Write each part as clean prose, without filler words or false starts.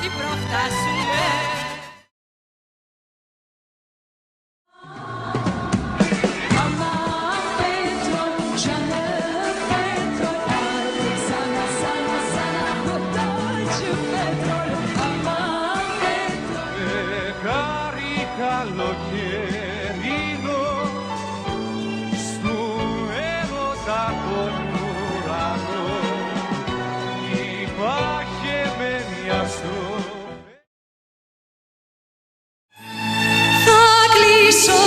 ό,τι προφτάσουνε. Καλοκαιρινό στου έρωτα τον ουρανό υπάρχει με μια στροφή. Θα κλείσω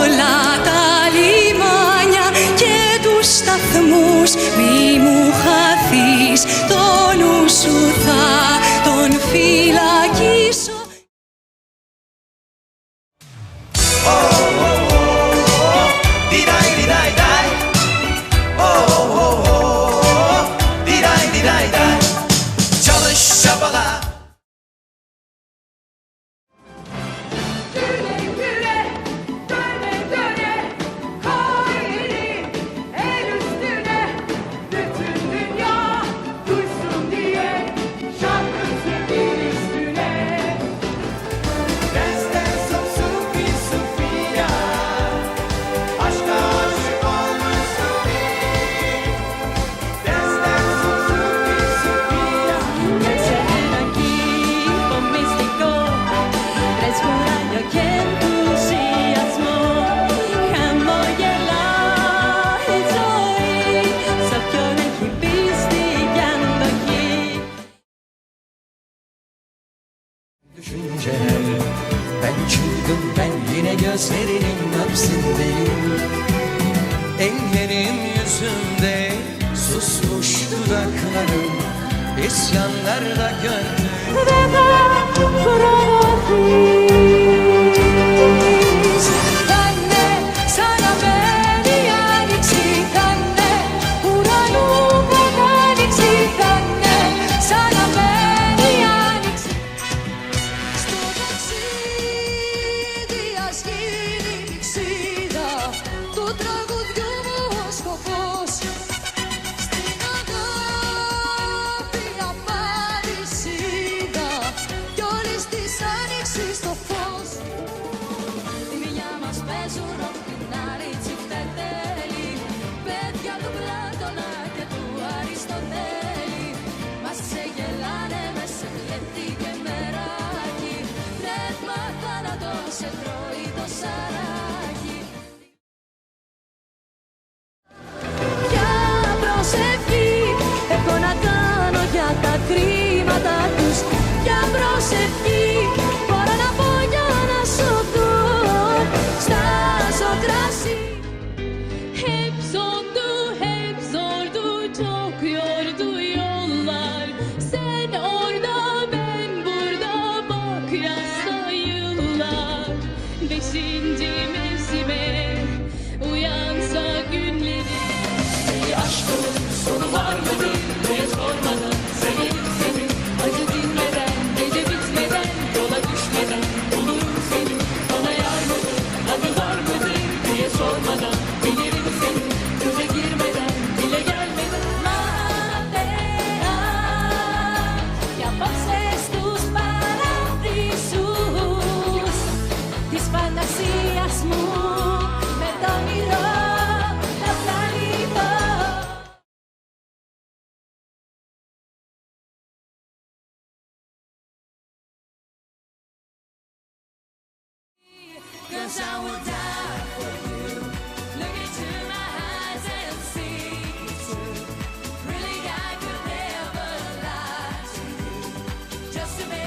όλα τα λιμάνια και τους σταθμούς, μη μου χαθείς, το νου σου θα τον φυλακίσω. Düşünceler, ben çılgın, ben yine gözlerinin hapsindeyim. Ellerim yüzümde, susmuş dudaklarım, isyanlarla gönlüm. Έχω να κάνω για τα κρίματα τους. Για προσευχή μπορώ να πω για να σωθώ. Στάζω κράσι. Hep zordu, çok yordu yollar. Sen orada, ben burada, bak yazsa yıllar. 5. mevsime uyansa günleri. Aşkın sonu var mıdır diye sormadan, severim seni. Acı dinmeden, gece bitmeden, yola düşmeden bulurum seni. Bana yar mıdır, adı var mıdır diye sormadan bilirim seni. Göze girmeden, dile gelmeden. Matea, ya pases tus paradisos, τις φαντασίας μου με το όνειρο να πλανηθώ. Cause I will die for you. Look into my eyes and see it's true. Really I could never lie to you. Just to make